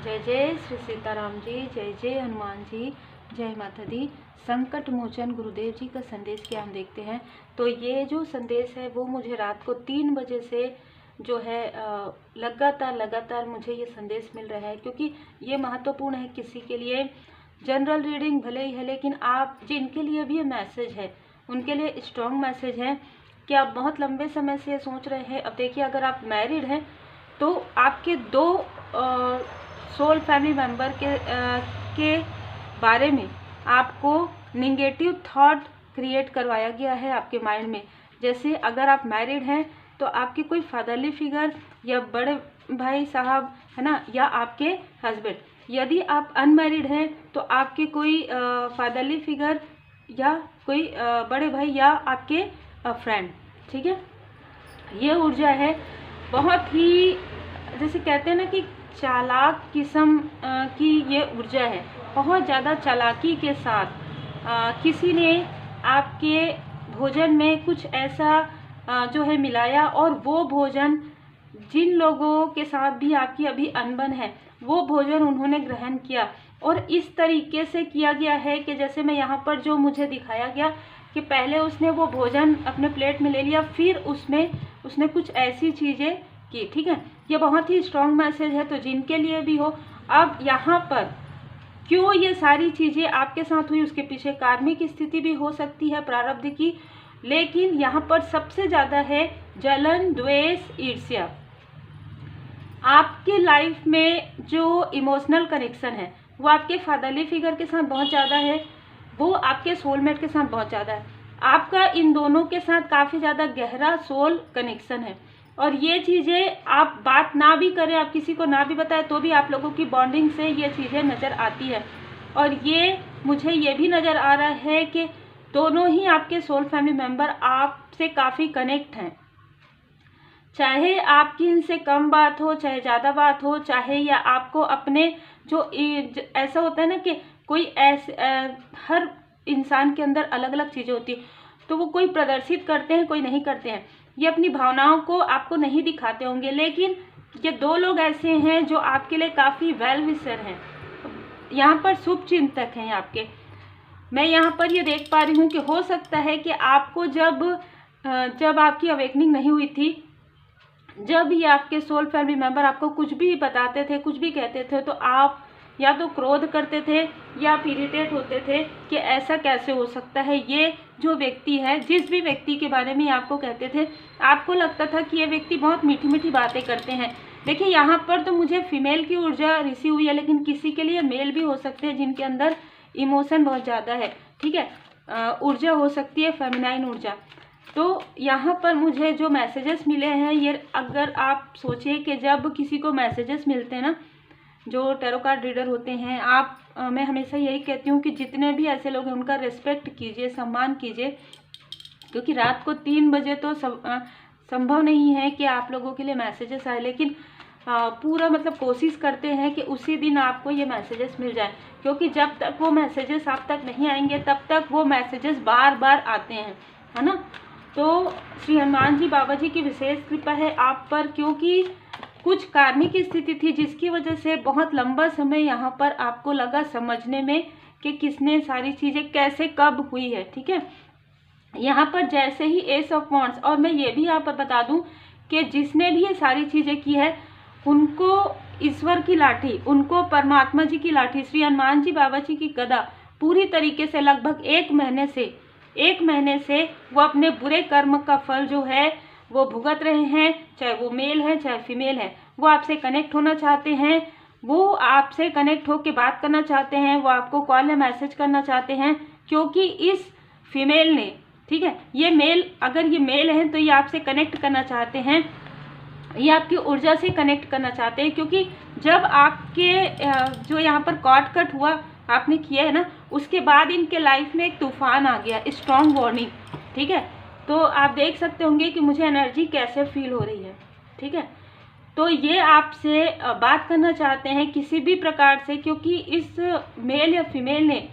जय जय श्री सीताराम जी, जय जय हनुमान जी, जय माता दी। संकट मोचन गुरुदेव जी का संदेश क्या हम देखते हैं। तो ये जो संदेश है वो मुझे रात को 3 बजे से जो है लगातार मुझे ये संदेश मिल रहा है, क्योंकि ये महत्वपूर्ण है किसी के लिए। जनरल रीडिंग भले ही है, लेकिन आप जिनके लिए भी ये मैसेज है उनके लिए स्ट्रॉन्ग मैसेज है कि आप बहुत लंबे समय से सोच रहे हैं। अब देखिए, अगर आप मैरिड हैं तो आपके 2 सोल फैमिली मेंबर के बारे में आपको निगेटिव थॉट क्रिएट करवाया गया है आपके माइंड में। जैसे अगर आप मैरिड हैं तो आपके कोई फादरली फिगर या बड़े भाई साहब है ना, या आपके हस्बैंड। यदि आप अनमैरिड हैं तो आपके कोई फादरली फिगर या कोई बड़े भाई या आपके फ्रेंड। ठीक है, ये ऊर्जा है बहुत ही, जैसे कहते हैं ना कि चालाक किस्म की ये ऊर्जा है। बहुत ज़्यादा चालाकी के साथ किसी ने आपके भोजन में कुछ ऐसा जो है मिलाया, और वो भोजन जिन लोगों के साथ भी आपकी अभी अनबन है वो भोजन उन्होंने ग्रहण किया। और इस तरीके से किया गया है कि जैसे मैं यहाँ पर जो मुझे दिखाया गया कि पहले उसने वो भोजन अपने प्लेट में ले लिया, फिर उसने कुछ ऐसी चीज़ें की। ठीक है, ये बहुत ही स्ट्रॉन्ग मैसेज है। तो जिनके लिए भी हो, अब यहाँ पर क्यों ये सारी चीज़ें आपके साथ हुई, उसके पीछे कार्मिक स्थिति भी हो सकती है प्रारब्ध की, लेकिन यहाँ पर सबसे ज़्यादा है जलन, द्वेष, ईर्ष्या। आपके लाइफ में जो इमोशनल कनेक्शन है वो आपके फादरली फिगर के साथ बहुत ज़्यादा है, वो आपके सोलमेट के साथ बहुत ज़्यादा है। आपका इन दोनों के साथ काफ़ी ज़्यादा गहरा सोल कनेक्शन है। और ये चीज़ें आप बात ना भी करें, आप किसी को ना भी बताएं, तो भी आप लोगों की बॉन्डिंग से ये चीज़ें नज़र आती है। और ये मुझे ये भी नज़र आ रहा है कि दोनों ही आपके सोल फैमिली मेम्बर आपसे काफ़ी कनेक्ट हैं। चाहे आपकी इनसे कम बात हो, चाहे ज़्यादा बात हो, चाहे या आपको अपने जो ऐसा होता है ना कि कोई ऐसे हर इंसान के अंदर अलग अलग चीज़ें होती है, तो वो कोई प्रदर्शित करते हैं, कोई नहीं करते हैं। ये अपनी भावनाओं को आपको नहीं दिखाते होंगे, लेकिन ये 2 लोग ऐसे हैं जो आपके लिए काफ़ी वेल विशर हैं, यहाँ पर शुभ चिंतक हैं आपके। मैं यहाँ पर ये देख पा रही हूँ कि हो सकता है कि आपको जब आपकी अवेकनिंग नहीं हुई थी, जब ये आपके सोल फैमिली मेंबर आपको कुछ भी बताते थे, कुछ भी कहते थे, तो आप या तो क्रोध करते थे या आप इरिटेट होते थे कि ऐसा कैसे हो सकता है। ये जो व्यक्ति है, जिस भी व्यक्ति के बारे में आपको कहते थे, आपको लगता था कि ये व्यक्ति बहुत मीठी मीठी बातें करते हैं। देखिए, यहाँ पर तो मुझे फीमेल की ऊर्जा रिसीव हुई है, लेकिन किसी के लिए मेल भी हो सकते हैं जिनके अंदर इमोशन बहुत ज़्यादा है। ठीक है, ऊर्जा हो सकती है फेमिनाइन ऊर्जा। तो यहाँ पर मुझे जो मैसेजेस मिले हैं, ये अगर आप सोचिए कि जब किसी को मैसेजेस मिलते हैं ना, जो टैरो कार्ड रीडर होते हैं, मैं हमेशा यही कहती हूँ कि जितने भी ऐसे लोग हैं उनका रिस्पेक्ट कीजिए, सम्मान कीजिए, क्योंकि रात को 3 बजे तो संभव नहीं है कि आप लोगों के लिए मैसेजेस आए, लेकिन पूरा मतलब कोशिश करते हैं कि उसी दिन आपको ये मैसेजेस मिल जाए, क्योंकि जब तक वो मैसेजेस आप तक नहीं आएंगे तब तक वो मैसेजेस बार बार आते हैं, है ना। तो श्री हनुमान जी बाबा जी की विशेष कृपा है आप पर, क्योंकि कुछ कार्मिक स्थिति थी जिसकी वजह से बहुत लंबा समय यहाँ पर आपको लगा समझने में कि किसने सारी चीज़ें कैसे कब हुई है। ठीक है, यहाँ पर जैसे ही एस ऑफ वॉन्ड्स, और मैं ये भी यहाँ पर बता दूँ कि जिसने भी ये सारी चीज़ें की है उनको ईश्वर की लाठी, उनको परमात्मा जी की लाठी, श्री हनुमान जी बाबा जी की गदा पूरी तरीके से लगभग 1 महीने से वो अपने बुरे कर्म का फल जो है वो भुगत रहे हैं। चाहे वो मेल है चाहे फीमेल है, वो आपसे कनेक्ट होना चाहते हैं, वो आपसे कनेक्ट होकर बात करना चाहते हैं, वो आपको कॉल या मैसेज करना चाहते हैं, क्योंकि इस फीमेल ने, ठीक है, ये मेल, अगर ये मेल है तो ये आपसे कनेक्ट करना चाहते हैं, ये आपकी ऊर्जा से कनेक्ट करना चाहते हैं। क्योंकि जब आपके जो यहाँ पर कॉर्ड कट हुआ आपने किया है ना, उसके बाद इनके लाइफ में एक तूफान आ गया, स्ट्रॉन्ग वार्निंग। ठीक है, तो आप देख सकते होंगे कि मुझे एनर्जी कैसे फील हो रही है। ठीक है, तो ये आपसे बात करना चाहते हैं किसी भी प्रकार से, क्योंकि इस मेल या फीमेल ने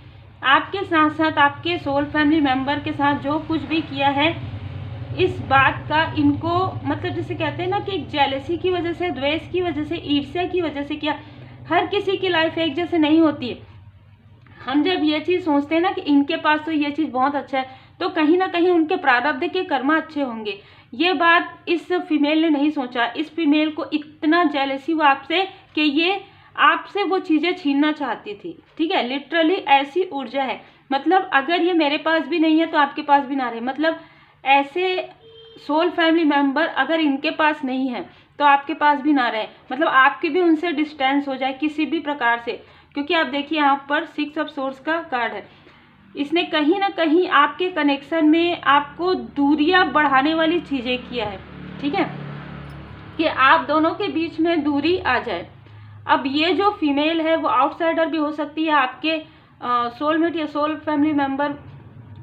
आपके साथ साथ आपके सोल फैमिली मेंबर के साथ जो कुछ भी किया है, इस बात का इनको मतलब जैसे कहते हैं ना कि जेलसी की वजह से, द्वेष की वजह से, ईर्ष्या की वजह से किया। हर किसी की लाइफ एक जैसे नहीं होती है। हम जब ये चीज़ सोचते हैं ना कि इनके पास तो ये चीज़ बहुत अच्छा है, तो कहीं ना कहीं उनके प्रारब्ध के कर्म अच्छे होंगे। ये बात इस फीमेल ने नहीं सोचा। इस फीमेल को इतना जेलसी हुआ आपसे कि ये आपसे वो चीज़ें छीनना चाहती थी। ठीक है, लिटरली ऐसी ऊर्जा है। मतलब अगर ये मेरे पास भी नहीं है तो आपके पास भी ना रहे। मतलब ऐसे सोल फैमिली मेंबर अगर इनके पास नहीं है तो आपके पास भी ना रहे। मतलब आपकी भी उनसे डिस्टेंस हो जाए किसी भी प्रकार से। क्योंकि आप देखिए यहाँ पर 6 ऑफ सोर्स का कार्ड है। इसने कहीं ना कहीं आपके कनेक्शन में आपको दूरियां बढ़ाने वाली चीज़ें किया है। ठीक है, कि आप दोनों के बीच में दूरी आ जाए। अब ये जो फीमेल है वो आउटसाइडर भी हो सकती है, आपके सोलमेट या सोल फैमिली मेंबर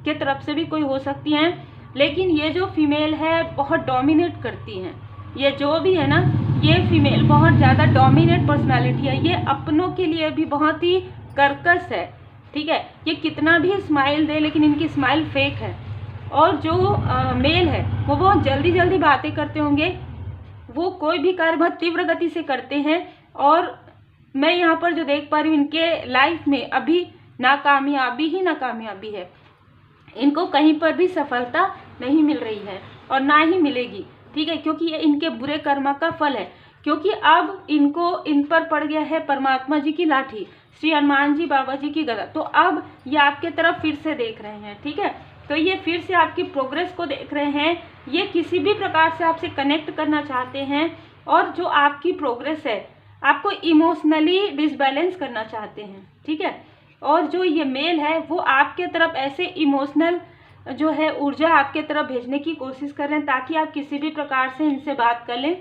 के तरफ से भी कोई हो सकती हैं। लेकिन ये जो फीमेल है बहुत डोमिनेट करती हैं। ये जो भी है ना, ये फीमेल बहुत ज़्यादा डोमिनेट पर्सनालिटी है। ये अपनों के लिए भी बहुत ही कर्कश है। ठीक है, ये कितना भी स्माइल दे लेकिन इनकी स्माइल फेक है। और जो मेल है वो बहुत जल्दी जल्दी बातें करते होंगे। वो कोई भी कार्य बहुत तीव्र गति से करते हैं। और मैं यहाँ पर जो देख पा रही हूँ, इनके लाइफ में अभी नाकामयाबी ही नाकामयाबी है। इनको कहीं पर भी सफलता नहीं मिल रही है और ना ही मिलेगी। ठीक है, क्योंकि ये इनके बुरे कर्म का फल है। क्योंकि अब इन पर पड़ गया है परमात्मा जी की लाठी, श्री हनुमान जी बाबा जी की गदा। तो अब ये आपके तरफ फिर से देख रहे हैं। ठीक है, तो ये फिर से आपकी प्रोग्रेस को देख रहे हैं। ये किसी भी प्रकार से आपसे कनेक्ट करना चाहते हैं। और जो आपकी प्रोग्रेस है, आपको इमोशनली डिसबैलेंस करना चाहते हैं। ठीक है, और जो ये मेल है वो आपके तरफ ऐसे इमोशनल जो है ऊर्जा आपके तरफ भेजने की कोशिश कर रहे हैं ताकि आप किसी भी प्रकार से इनसे बात कर लें।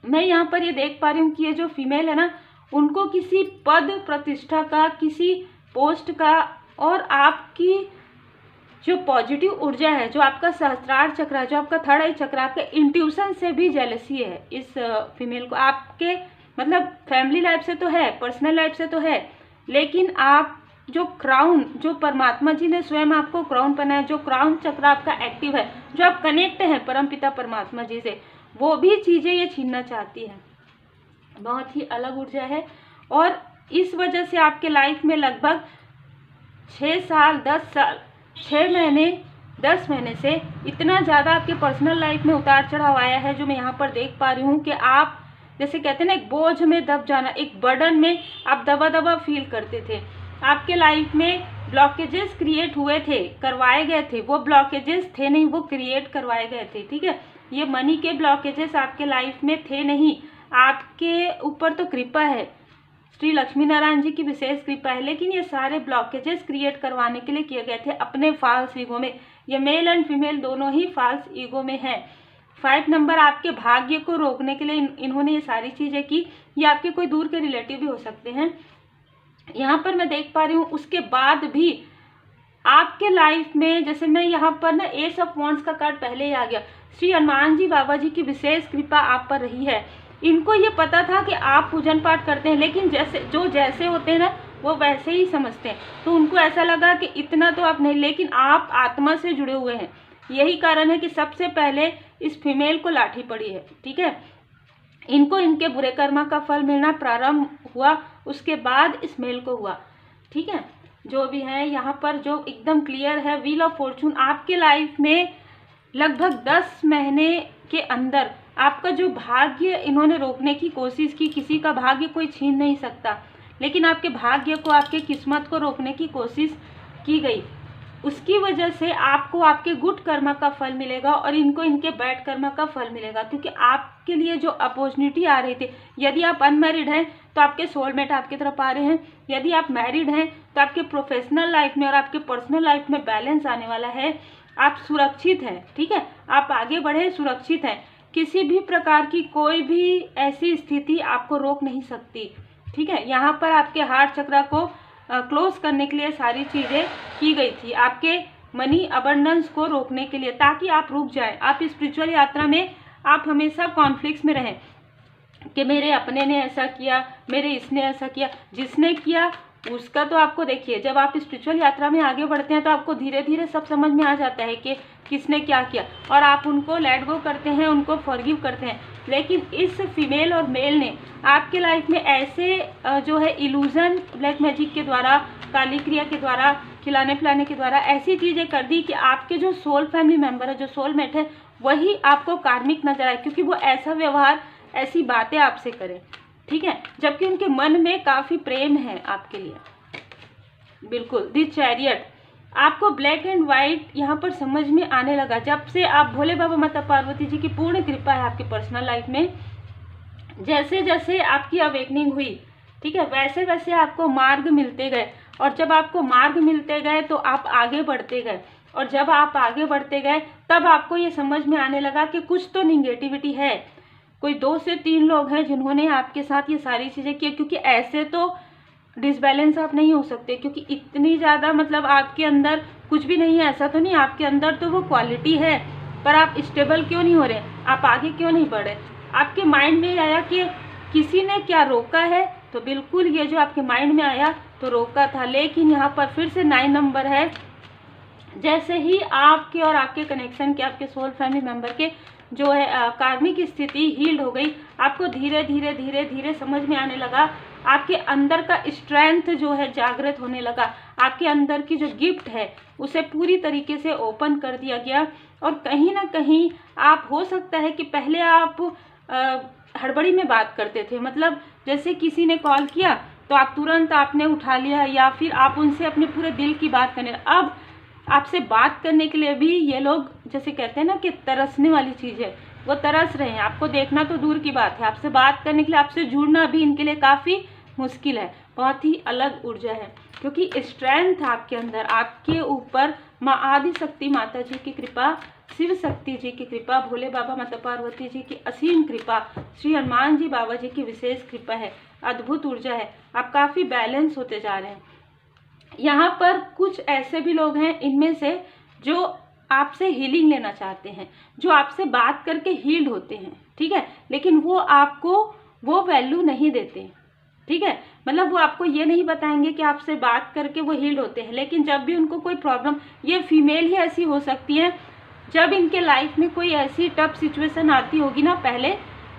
मैं यहाँ पर ये देख पा रही हूँ कि ये जो फीमेल है ना, उनको किसी पद प्रतिष्ठा का, किसी पोस्ट का, और आपकी जो पॉजिटिव ऊर्जा है, जो आपका सहस्त्रार चक्र है, जो आपका थर्ड आई चक्र, आपके इंट्यूशन से भी जेलसी है इस फीमेल को। आपके मतलब फैमिली लाइफ से तो है, पर्सनल लाइफ से तो है, लेकिन आप जो क्राउन, जो परमात्मा जी ने स्वयं आपको क्राउन बनाया, जो क्राउन चक्र आपका एक्टिव है, जो आप कनेक्ट हैं परमपिता परमात्मा जी से, वो भी चीज़ें ये छीनना चाहती है। बहुत ही अलग ऊर्जा है। और इस वजह से आपके लाइफ में लगभग 6 साल 10 साल 6 महीने 10 महीने से इतना ज़्यादा आपके पर्सनल लाइफ में उतार चढ़ाव आया है, जो मैं यहाँ पर देख पा रही हूँ कि आप जैसे कहते हैं ना, एक बोझ में दब जाना, एक बर्डन में आप दबा दबा फील करते थे। आपके लाइफ में ब्लॉकेजेस क्रिएट हुए थे, करवाए गए थे। वो ब्लॉकेजेस थे नहीं, वो क्रिएट करवाए गए थे। ठीक है, ये मनी के ब्लॉकेजेस आपके लाइफ में थे नहीं। आपके ऊपर तो कृपा है, श्री लक्ष्मी नारायण जी की विशेष कृपा है, लेकिन ये सारे ब्लॉकेजेस क्रिएट करवाने के लिए किए गए थे अपने फॉल्स ईगो में। ये मेल एंड फीमेल दोनों ही फॉल्स ईगो में हैं। 5 नंबर आपके भाग्य को रोकने के लिए इन्होंने ये सारी चीज़ें की। ये आपके कोई दूर के रिलेटिव भी हो सकते हैं। यहाँ पर मैं देख पा रही हूँ उसके बाद भी आपके लाइफ में, जैसे मैं यहाँ पर ना एस ऑफ वॉन्ड्स का कार्ड पहले ही आ गया। श्री हनुमान जी बाबा जी की विशेष कृपा आप पर रही है। इनको ये पता था कि आप पूजन पाठ करते हैं, लेकिन जैसे होते हैं ना, वो वैसे ही समझते हैं। तो उनको ऐसा लगा कि इतना तो आप नहीं, लेकिन आप आत्मा से जुड़े हुए हैं। यही कारण है कि सबसे पहले इस फीमेल को लाठी पड़ी है। ठीक है, इनको इनके बुरे कर्मा का फल मिलना प्रारंभ हुआ, उसके बाद इस मेल को हुआ। ठीक है, जो भी है यहाँ पर जो एकदम क्लियर है, व्हील ऑफ फॉर्चून आपके लाइफ में लगभग 10 महीने के अंदर आपका जो भाग्य इन्होंने रोकने की कोशिश की। किसी का भाग्य कोई छीन नहीं सकता, लेकिन आपके भाग्य को, आपके किस्मत को रोकने की कोशिश की गई। उसकी वजह से आपको आपके गुड कर्मा का फल मिलेगा और इनको इनके बैड कर्मा का फल मिलेगा। क्योंकि आपके लिए जो अपॉर्चुनिटी आ रही थी, यदि आप अनमैरिड हैं तो आपके सोलमेट आपकी तरफ आ रहे हैं, यदि आप मैरिड हैं तो आपके प्रोफेशनल लाइफ में और आपके पर्सनल लाइफ में बैलेंस आने वाला है। आप सुरक्षित हैं। ठीक है, आप आगे बढ़े, सुरक्षित हैं। किसी भी प्रकार की कोई भी ऐसी स्थिति आपको रोक नहीं सकती। ठीक है, यहाँ पर आपके हार्ट चक्र को क्लोज करने के लिए सारी चीज़ें की गई थी, आपके मनी अबंडेंस को रोकने के लिए, ताकि आप रुक जाएं। आप स्पिरिचुअल यात्रा में आप हमेशा कॉन्फ्लिक्ट्स में रहें कि मेरे अपने ने ऐसा किया, मेरे इसने ऐसा किया। जिसने किया उसका तो आपको देखिए, जब आप स्पिरिचुअल यात्रा में आगे बढ़ते हैं तो आपको धीरे धीरे सब समझ में आ जाता है कि किसने क्या किया, और आप उनको लेट गो करते हैं, उनको फॉरगिव करते हैं। लेकिन इस फीमेल और मेल ने आपके लाइफ में ऐसे जो है इल्यूजन, ब्लैक मैजिक के द्वारा, काली क्रिया के द्वारा, खिलाने पिलाने के द्वारा ऐसी चीज़ें कर दी कि आपके जो सोल फैमिली मेम्बर है, जो सोलमेट है, वही आपको कार्मिक नजर आए, क्योंकि वो ऐसा व्यवहार, ऐसी बातें आपसे करें, ठीक है, जबकि उनके मन में काफ़ी प्रेम है आपके लिए। बिल्कुल। दी चैरियट, आपको ब्लैक एंड वाइट यहाँ पर समझ में आने लगा जब से आप भोले बाबा माता पार्वती जी की पूर्ण कृपा है आपकी पर्सनल लाइफ में। जैसे जैसे आपकी अवेकनिंग हुई, ठीक है, वैसे वैसे आपको मार्ग मिलते गए, और जब आपको मार्ग मिलते गए तो आप आगे बढ़ते गए, और जब आप आगे बढ़ते गए तब आपको ये समझ में आने लगा कि कुछ तो निगेटिविटी है। कोई 2 से 3 लोग हैं जिन्होंने आपके साथ ये सारी चीज़ें की, क्योंकि ऐसे तो डिसबैलेंस आप नहीं हो सकते, क्योंकि इतनी ज़्यादा मतलब आपके अंदर कुछ भी नहीं है, ऐसा तो नहीं, आपके अंदर तो वो क्वालिटी है, पर आप स्टेबल क्यों नहीं हो रहे, आप आगे क्यों नहीं बढ़ रहे। आपके माइंड में आया कि किसी ने क्या रोका है, तो बिल्कुल ये जो आपके माइंड में आया तो रोका था, लेकिन यहाँ पर फिर से 9 नंबर है। जैसे ही आपके और आपके कनेक्शन के, आपके सोल फैमिली मेंबर के जो है कार्मिक स्थिति हील्ड हो गई, आपको धीरे धीरे धीरे धीरे समझ में आने लगा, आपके अंदर का स्ट्रेंथ जो है जागृत होने लगा, आपके अंदर की जो गिफ्ट है उसे पूरी तरीके से ओपन कर दिया गया। और कहीं ना कहीं आप, हो सकता है कि पहले आप हड़बड़ी में बात करते थे, मतलब जैसे किसी ने कॉल किया तो आप तुरंत आपने उठा लिया, या फिर आप उनसे अपने पूरे दिल की बात करने। अब आपसे बात करने के लिए भी ये लोग, जैसे कहते हैं ना कि तरसने वाली चीज़ है, वो तरस रहे हैं। आपको देखना तो दूर की बात है, आपसे बात करने के लिए, आपसे जुड़ना भी इनके लिए काफ़ी मुश्किल है। बहुत ही अलग ऊर्जा है, क्योंकि स्ट्रेंथ आपके अंदर, आपके ऊपर माँ आदि शक्ति माता जी की कृपा, शिव शक्ति जी की कृपा, भोले बाबा माता पार्वती जी की असीम कृपा, श्री हनुमान जी बाबा जी की विशेष कृपा है, अद्भुत ऊर्जा है। आप काफ़ी बैलेंस होते जा रहे हैं। यहाँ पर कुछ ऐसे भी लोग हैं इनमें से जो आपसे हीलिंग लेना चाहते हैं, जो आपसे बात करके हील्ड होते हैं, ठीक है, लेकिन वो आपको वो वैल्यू नहीं देते, ठीक है, मतलब वो आपको ये नहीं बताएंगे कि आपसे बात करके वो हील्ड होते हैं, लेकिन जब भी उनको कोई प्रॉब्लम, ये फीमेल ही ऐसी हो सकती है, जब इनके लाइफ में कोई ऐसी टफ सिचुएशन आती होगी ना, पहले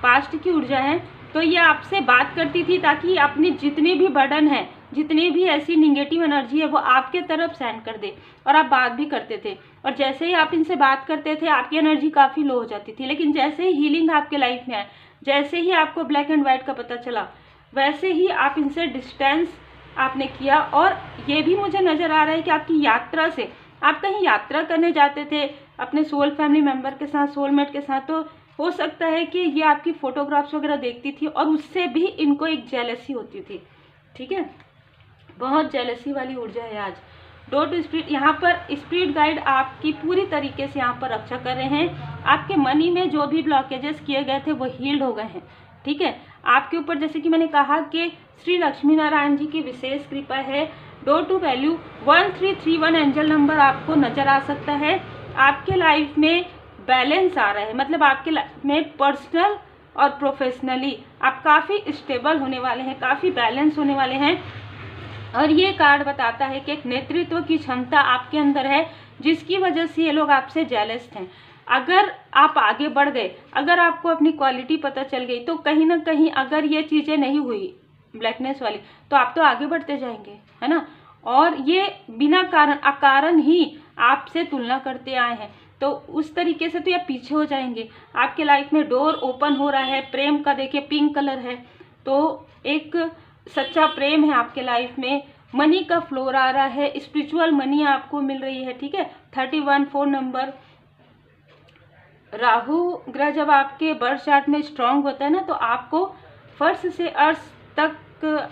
पास्ट की ऊर्जा है, तो ये आपसे बात करती थी ताकि अपनी जितनी भी बर्डन है, जितनी भी ऐसी निगेटिव एनर्जी है, वो आपके तरफ सेंड कर दे, और आप बात भी करते थे। और जैसे ही आप इनसे बात करते थे आपकी एनर्जी काफ़ी लो हो जाती थी, लेकिन जैसे ही हीलिंग आपके लाइफ में आए, जैसे ही आपको ब्लैक एंड वाइट का पता चला, वैसे ही आप इनसे डिस्टेंस आपने किया। और ये भी मुझे नज़र आ रहा है कि आपकी यात्रा से, आप कहीं यात्रा करने जाते थे अपने सोल फैमिली मेम्बर के साथ, सोलमेट के साथ, तो हो सकता है कि ये आपकी फ़ोटोग्राफ्स वगैरह देखती थी और उससे भी इनको एक जेलसी होती थी, ठीक है, बहुत जेलसी वाली ऊर्जा है आज। डोर टू स्पिरिट, यहाँ पर स्पिरिट गाइड आपकी पूरी तरीके से यहाँ पर रक्षा कर रहे हैं। आपके मनी में जो भी ब्लॉकेजेस किए गए थे वो हील्ड हो गए हैं, ठीक है। आपके ऊपर जैसे कि मैंने कहा कि श्री लक्ष्मी नारायण जी की विशेष कृपा है। डोर टू वैल्यू 1331 एंजल नंबर आपको नज़र आ सकता है। आपके लाइफ में बैलेंस आ रहा है, मतलब आपके लाइफ में पर्सनल और प्रोफेशनली आप काफ़ी स्टेबल होने वाले हैं, काफ़ी बैलेंस होने वाले हैं। और ये कार्ड बताता है कि एक नेतृत्व की क्षमता आपके अंदर है, जिसकी वजह से ये लोग आपसे जेलस हैं। अगर आप आगे बढ़ गए, अगर आपको अपनी क्वालिटी पता चल गई, तो कहीं ना कहीं अगर ये चीज़ें नहीं हुई ब्लैकनेस वाली, तो आप तो आगे बढ़ते जाएंगे, है ना। और ये बिना कारण, अकारण ही आपसे तुलना करते आए हैं, तो उस तरीके से तो ये पीछे हो जाएंगे। आपके लाइफ में डोर ओपन हो रहा है, प्रेम का देखिए पिंक कलर है, तो एक सच्चा प्रेम है आपके लाइफ में। मनी का फ्लोर आ रहा है, स्पिरिचुअल मनी आपको मिल रही है, ठीक है। 31 4 नंबर। राहु ग्रह जब आपके बर्थ चार्ट में स्ट्रांग होता है ना, तो आपको फर्श से अर्श तक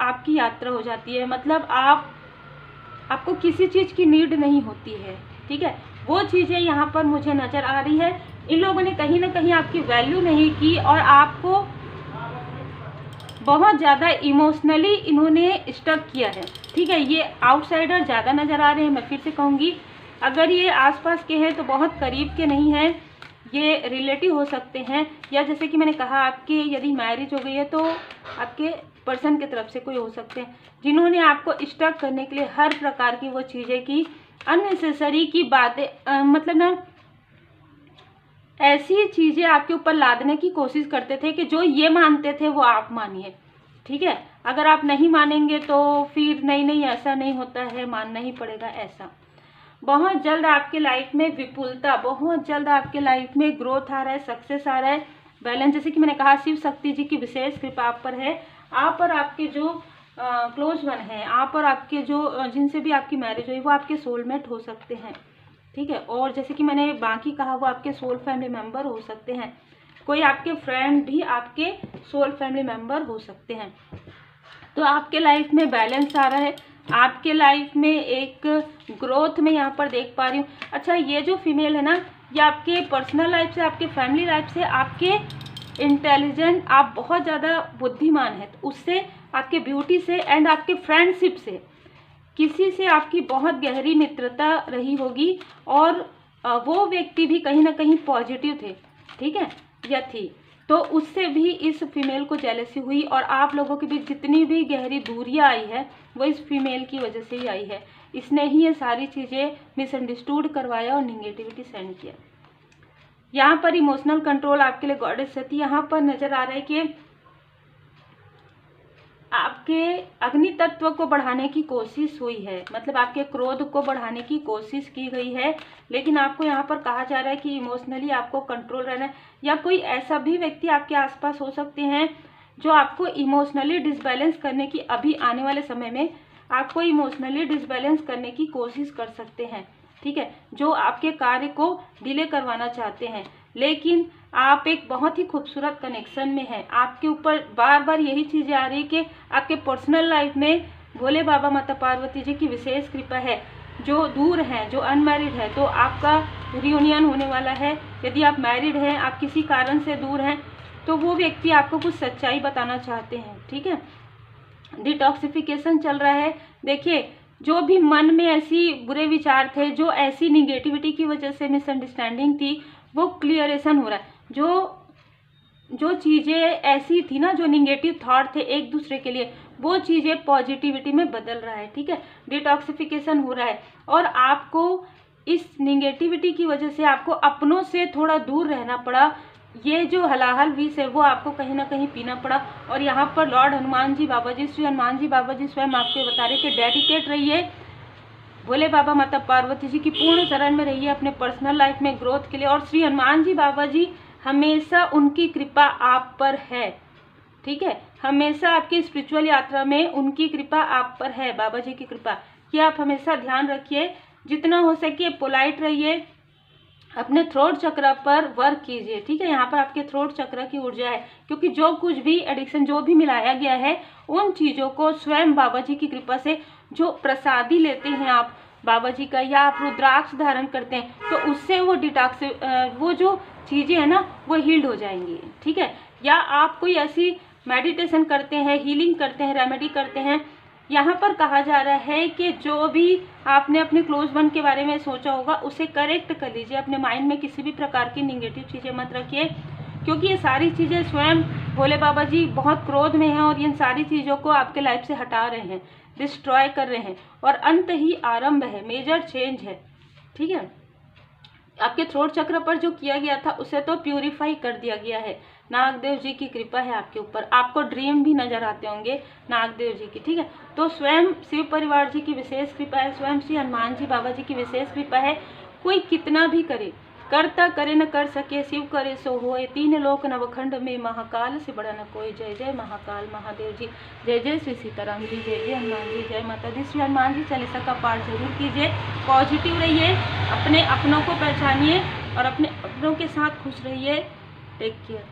आपकी यात्रा हो जाती है, मतलब आपको किसी चीज़ की नीड नहीं होती है, ठीक है। वो चीज़ें यहाँ पर मुझे नज़र आ रही है। इन लोगों ने कहीं ना कहीं आपकी वैल्यू नहीं की और आपको बहुत ज़्यादा इमोशनली इन्होंने स्टक किया है, ठीक है। ये आउटसाइडर ज़्यादा नज़र आ रहे हैं, मैं फिर से कहूँगी, अगर ये आसपास के हैं तो बहुत करीब के नहीं हैं, ये रिलेटिव हो सकते हैं, या जैसे कि मैंने कहा आपके यदि मैरिज हो गई है तो आपके पर्सन की तरफ से कोई हो सकते हैं, जिन्होंने आपको स्टक करने के लिए हर प्रकार की वो चीज़ें की, अननेसेसरी की बातें, मतलब ना ऐसी चीज़ें आपके ऊपर लादने की कोशिश करते थे कि जो ये मानते थे वो आप मानिए, ठीक है। अगर आप नहीं मानेंगे तो फिर नहीं ऐसा नहीं होता है, मानना ही पड़ेगा ऐसा। बहुत जल्द आपके लाइफ में विपुलता, बहुत जल्द आपके लाइफ में ग्रोथ आ रहा है, सक्सेस आ रहा है, बैलेंस। जैसे कि मैंने कहा, शिव शक्ति जी की विशेष कृपा आप पर है। आप और आपके जो क्लोज वन है, आप और आपके जो जिनसे भी आपकी मैरिज हुई वो आपके सोलमेट हो सकते हैं, ठीक है। और जैसे कि मैंने बाकी कहा, वो आपके सोल फैमिली मेम्बर हो सकते हैं। कोई आपके फ्रेंड भी आपके सोल फैमिली मेम्बर हो सकते हैं। तो आपके लाइफ में बैलेंस आ रहा है, आपके लाइफ में एक ग्रोथ में यहाँ पर देख पा रही हूँ। अच्छा, ये जो फीमेल है ना, ये आपके पर्सनल लाइफ से, आपके फैमिली लाइफ से, आपके इंटेलिजेंट, आप बहुत ज़्यादा बुद्धिमान है, तो उससे, आपके ब्यूटी से एंड आपके फ्रेंडशिप से, किसी से आपकी बहुत गहरी मित्रता रही होगी। और वो व्यक्ति भी कहीं ना कहीं पॉजिटिव थे, ठीक है, या थी, तो उससे भी इस फीमेल को जेलसी हुई। और आप लोगों के बीच जितनी भी गहरी दूरियां आई है वो इस फीमेल की वजह से ही आई है। इसने ही ये सारी चीज़ें मिसअंडरस्टूड करवाया और निगेटिविटी सेंड किया। यहाँ पर इमोशनल कंट्रोल आपके लिए गॉडेस सती यहाँ पर नजर आ रहा है कि आपके अग्नि तत्व को बढ़ाने की कोशिश हुई है, मतलब आपके क्रोध को बढ़ाने की कोशिश की गई है, लेकिन आपको यहाँ पर कहा जा रहा है कि इमोशनली आपको कंट्रोल रहना है। या कोई ऐसा भी व्यक्ति आपके आसपास हो सकते हैं जो आपको इमोशनली डिसबैलेंस करने की, अभी आने वाले समय में आपको इमोशनली डिसबैलेंस करने की कोशिश कर सकते हैं, ठीक है, जो आपके कार्य को डिले करवाना चाहते हैं। लेकिन आप एक बहुत ही खूबसूरत कनेक्शन में हैं। आपके ऊपर बार बार यही चीज़ें आ रही कि आपके पर्सनल लाइफ में भोले बाबा माता पार्वती जी की विशेष कृपा है। जो दूर हैं, जो अनमैरिड है, तो आपका रियूनियन होने वाला है। यदि आप मैरिड हैं, आप किसी कारण से दूर हैं, तो वो व्यक्ति आपको कुछ सच्चाई बताना चाहते हैं, ठीक है। डिटॉक्सिफिकेशन चल रहा है। देखिए, जो भी मन में ऐसी बुरे विचार थे, जो ऐसी निगेटिविटी की वजह से मिसअंडरस्टैंडिंग थी, वो क्लियरेशन हो रहा है। जो चीज़ें ऐसी थी ना, जो निगेटिव थॉट थे एक दूसरे के लिए, वो चीज़ें पॉजिटिविटी में बदल रहा है, ठीक है। डिटॉक्सिफिकेशन हो रहा है। और आपको इस निगेटिविटी की वजह से आपको अपनों से थोड़ा दूर रहना पड़ा। ये जो हलाहल विष है वो आपको कहीं ना कहीं पीना पड़ा। और यहाँ पर लॉर्ड हनुमान जी बाबा जी, श्री हनुमान जी बाबा जी स्वयं आपको बता रहे कि डेडिकेट रहिए भोले बाबा माता पार्वती जी की पूर्ण शरण में रहिए अपने पर्सनल लाइफ में ग्रोथ के लिए। और श्री हनुमान जी बाबा जी, हमेशा उनकी कृपा आप पर है, ठीक है। हमेशा आपकी स्पिरिचुअल यात्रा में उनकी कृपा आप पर है, बाबा जी की कृपा, कि आप हमेशा ध्यान रखिए। जितना हो सके पोलाइट रहिए, अपने थ्रोट चक्र पर वर्क कीजिए, ठीक है। यहाँ पर आपके थ्रोट चक्र की ऊर्जा है, क्योंकि जो कुछ भी एडिक्शन, जो भी मिलाया गया है, उन चीज़ों को स्वयं बाबा जी की कृपा से, जो प्रसादी लेते हैं आप बाबा जी का, या आप रुद्राक्ष धारण करते हैं, तो उससे वो डिटॉक्स, वो जो चीज़ें हैं ना, वो हील्ड हो जाएंगी, ठीक है। या आप कोई ऐसी मेडिटेशन करते हैं, हीलिंग करते हैं, रेमेडी करते हैं, यहाँ पर कहा जा रहा है कि जो भी आपने अपने क्लोज वन के बारे में सोचा होगा उसे करेक्ट कर लीजिए। अपने माइंड में किसी भी प्रकार की निगेटिव चीज़ें मत रखिए, क्योंकि ये सारी चीज़ें स्वयं भोले बाबा जी बहुत क्रोध में हैं और इन सारी चीज़ों को आपके लाइफ से हटा रहे हैं, डिस्ट्रॉय कर रहे हैं। और अंत ही आरंभ है, मेजर चेंज है, ठीक है। आपके थ्रोट चक्र पर जो किया गया था उसे तो प्यूरिफाई कर दिया गया है। नागदेव जी की कृपा है आपके ऊपर। आपको ड्रीम भी नजर आते होंगे नागदेव जी की, ठीक है। तो स्वयं शिव परिवार जी की विशेष कृपा है, स्वयं श्री हनुमान जी बाबा जी की विशेष कृपा है। कोई कितना भी करे, करता करे न कर सके, शिव करे सो होए, तीन लोक नवखंड में महाकाल से बड़ा न कोई। जय जय महाकाल महादेव जी, जय जय श्री सीताराम जी, जय जय हनुमान जी, जय माता दी। श्री हनुमान जी चालीसा का पाठ जरूर कीजिए, पॉजिटिव रहिए, अपने अपनों को पहचानिए और अपने अपनों के साथ खुश रहिए। Take care.